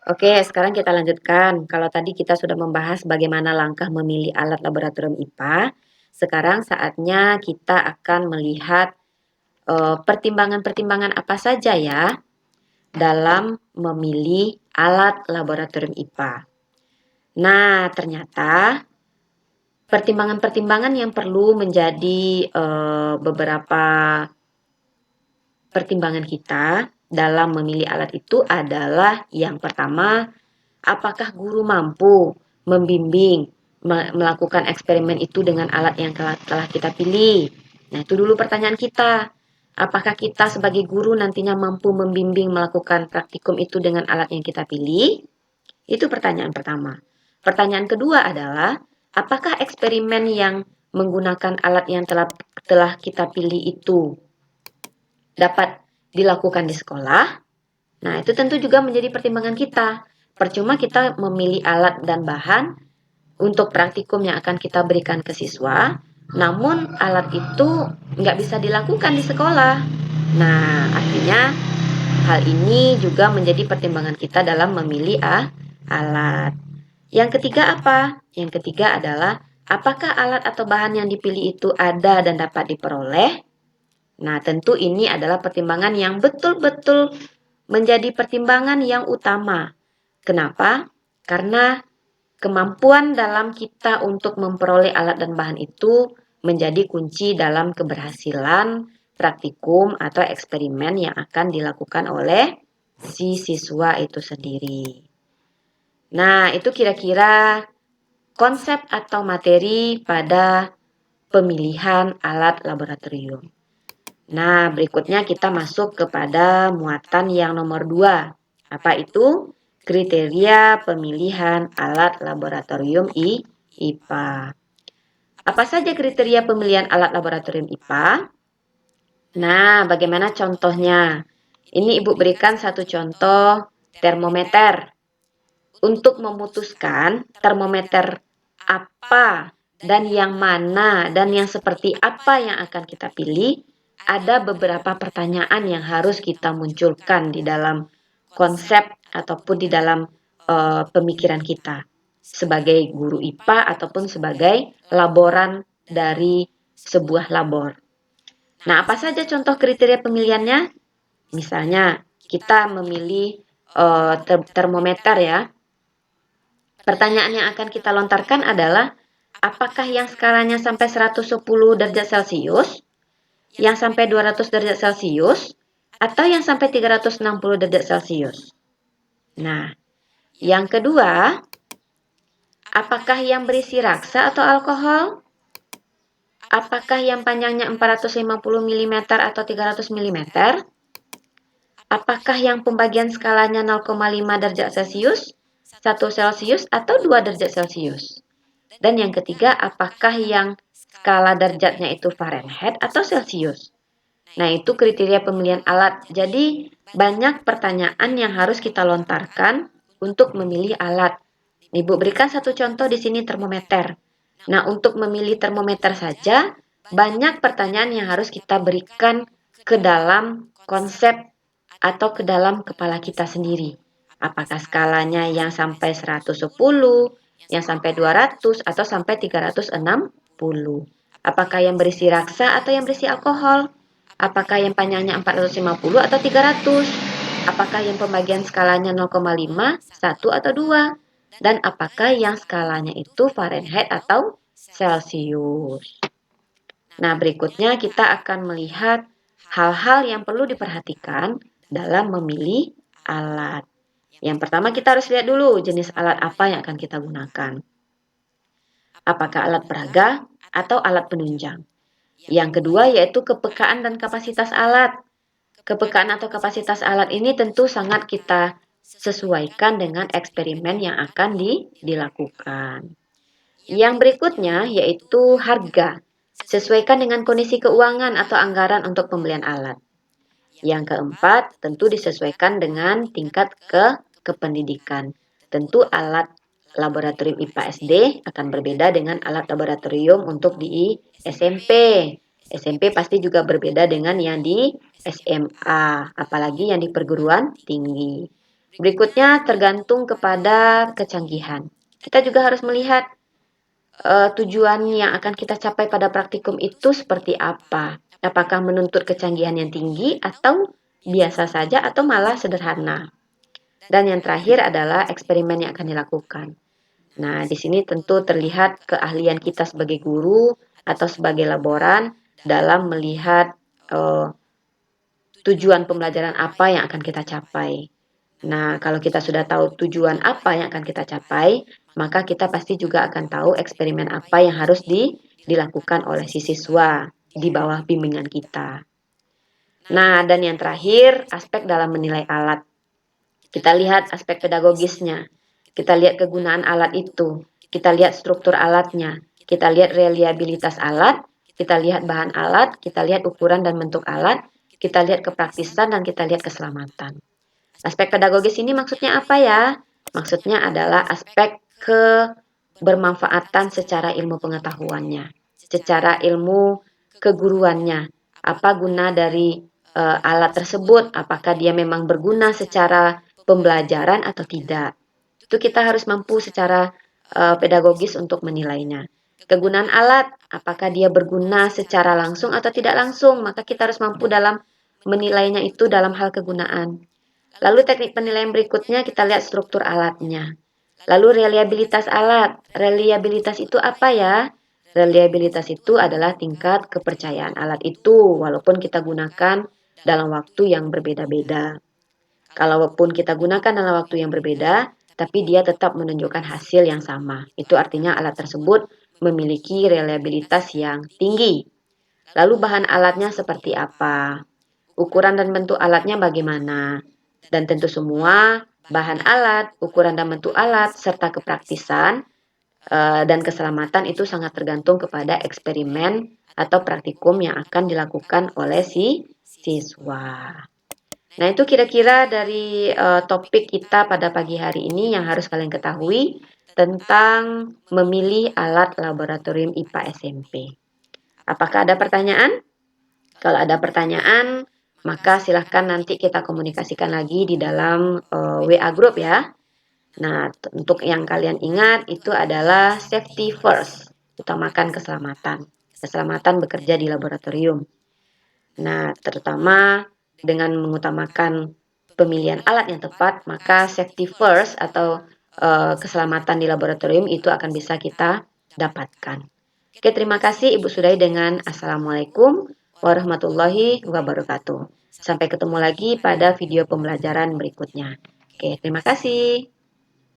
Oke, sekarang kita lanjutkan. Kalau tadi kita sudah membahas bagaimana langkah memilih alat laboratorium IPA, sekarang saatnya kita akan melihat pertimbangan-pertimbangan apa saja ya dalam memilih alat laboratorium IPA. Nah, ternyata pertimbangan-pertimbangan yang perlu menjadi beberapa pertimbangan kita dalam memilih alat itu adalah yang pertama, apakah guru mampu membimbing melakukan eksperimen itu dengan alat yang telah kita pilih? Nah, itu dulu pertanyaan kita. Apakah kita sebagai guru nantinya mampu membimbing melakukan praktikum itu dengan alat yang kita pilih? Itu pertanyaan pertama. Pertanyaan kedua adalah, apakah eksperimen yang menggunakan alat yang telah kita pilih itu dapat dilakukan di sekolah? Nah, itu tentu juga menjadi pertimbangan kita. Percuma kita memilih alat dan bahan untuk praktikum yang akan kita berikan ke siswa, namun alat itu nggak bisa dilakukan di sekolah. Nah, artinya hal ini juga menjadi pertimbangan kita dalam memilih alat. Yang ketiga apa? Yang ketiga adalah apakah alat atau bahan yang dipilih itu ada dan dapat diperoleh? Nah, tentu ini adalah pertimbangan yang betul-betul menjadi pertimbangan yang utama. Kenapa? Karena kemampuan dalam kita untuk memperoleh alat dan bahan itu menjadi kunci dalam keberhasilan praktikum atau eksperimen yang akan dilakukan oleh si siswa itu sendiri. Nah, itu kira-kira konsep atau materi pada pemilihan alat laboratorium. Nah, berikutnya kita masuk kepada muatan yang nomor 2. Apa itu? Kriteria pemilihan alat laboratorium IPA. Apa saja kriteria pemilihan alat laboratorium IPA? Nah, bagaimana contohnya? Ini Ibu berikan satu contoh termometer. Untuk memutuskan termometer apa dan yang mana dan yang seperti apa yang akan kita pilih, ada beberapa pertanyaan yang harus kita munculkan di dalam konsep ataupun di dalam pemikiran kita sebagai guru IPA ataupun sebagai laboran dari sebuah labor. Nah, apa saja contoh kriteria pemilihannya? Misalnya, kita memilih termometer ya. Pertanyaan yang akan kita lontarkan adalah, apakah yang skalanya sampai 110 derajat Celcius, yang sampai 200 derajat Celcius, atau yang sampai 360 derajat Celcius? Nah, yang kedua, apakah yang berisi raksa atau alkohol? Apakah yang panjangnya 450 mm atau 300 mm? Apakah yang pembagian skalanya 0,5 derajat Celcius, 1 Celcius, atau 2 derajat Celcius? Dan yang ketiga, apakah yang skala derajatnya itu Fahrenheit atau Celcius? Nah, itu kriteria pemilihan alat. Jadi, banyak pertanyaan yang harus kita lontarkan untuk memilih alat. Ibu berikan satu contoh di sini termometer. Nah, untuk memilih termometer saja, banyak pertanyaan yang harus kita berikan ke dalam konsep atau ke dalam kepala kita sendiri. Apakah skalanya yang sampai 110, yang sampai 200, atau sampai 360? Apakah yang berisi raksa atau yang berisi alkohol? Apakah yang panjangnya 450 atau 300? Apakah yang pembagian skalanya 0,5, 1 atau 2? Dan apakah yang skalanya itu Fahrenheit atau Celcius? Nah, berikutnya kita akan melihat hal-hal yang perlu diperhatikan dalam memilih alat. Yang pertama kita harus lihat dulu jenis alat apa yang akan kita gunakan. Apakah alat peraga atau alat penunjang? Yang kedua yaitu kepekaan dan kapasitas alat. Kepekaan atau kapasitas alat ini tentu sangat kita sesuaikan dengan eksperimen yang akan dilakukan. Yang berikutnya yaitu harga. Sesuaikan dengan kondisi keuangan atau anggaran untuk pembelian alat. Yang keempat, tentu disesuaikan dengan tingkat kependidikan. Tentu alat laboratorium IPA SD akan berbeda dengan alat laboratorium untuk di SMP. SMP pasti juga berbeda dengan yang di SMA, apalagi yang di perguruan tinggi. Berikutnya tergantung kepada kecanggihan. Kita juga harus melihat tujuan yang akan kita capai pada praktikum itu seperti apa. Apakah menuntut kecanggihan yang tinggi atau biasa saja atau malah sederhana. Dan yang terakhir adalah eksperimen yang akan dilakukan. Nah, di sini tentu terlihat keahlian kita sebagai guru atau sebagai laboran dalam melihat tujuan pembelajaran apa yang akan kita capai. Nah, kalau kita sudah tahu tujuan apa yang akan kita capai, maka kita pasti juga akan tahu eksperimen apa yang harus dilakukan oleh si siswa di bawah bimbingan kita. Nah, dan yang terakhir, aspek dalam menilai alat. Kita lihat aspek pedagogisnya. Kita lihat kegunaan alat itu. Kita lihat struktur alatnya. Kita lihat reliabilitas alat. Kita lihat bahan alat. Kita lihat ukuran dan bentuk alat. Kita lihat kepraktisan dan kita lihat keselamatan. Aspek pedagogis ini maksudnya apa ya? Maksudnya adalah aspek kebermanfaatan secara ilmu pengetahuannya, secara ilmu keguruannya. Apa guna dari alat tersebut? Apakah dia memang berguna secara pembelajaran atau tidak? Itu kita harus mampu secara pedagogis untuk menilainya. Kegunaan alat, apakah dia berguna secara langsung atau tidak langsung? Maka kita harus mampu dalam menilainya itu dalam hal kegunaan. Lalu teknik penilaian berikutnya kita lihat struktur alatnya. Lalu reliabilitas alat. Reliabilitas itu apa ya? Reliabilitas itu adalah tingkat kepercayaan alat itu walaupun kita gunakan dalam waktu yang berbeda-beda. Kalaupun kita gunakan dalam waktu yang berbeda, tapi dia tetap menunjukkan hasil yang sama. Itu artinya alat tersebut memiliki reliabilitas yang tinggi. Lalu bahan alatnya seperti apa? Ukuran dan bentuk alatnya bagaimana? Dan tentu semua bahan alat, ukuran dan bentuk alat, serta kepraktisan dan keselamatan itu sangat tergantung kepada eksperimen atau praktikum yang akan dilakukan oleh si siswa. Nah, itu kira-kira dari topik kita pada pagi hari ini yang harus kalian ketahui tentang memilih alat laboratorium IPA SMP. Apakah ada pertanyaan? Kalau ada pertanyaan, maka silahkan nanti kita komunikasikan lagi di dalam WA group ya. Nah, untuk yang kalian ingat itu adalah safety first, utamakan keselamatan. Keselamatan bekerja di laboratorium. Nah, terutama dengan mengutamakan pemilihan alat yang tepat, maka safety first atau keselamatan di laboratorium itu akan bisa kita dapatkan. Oke, terima kasih Ibu Sudai dengan Assalamualaikum warahmatullahi wabarakatuh. Sampai ketemu lagi pada video pembelajaran berikutnya. Oke, terima kasih.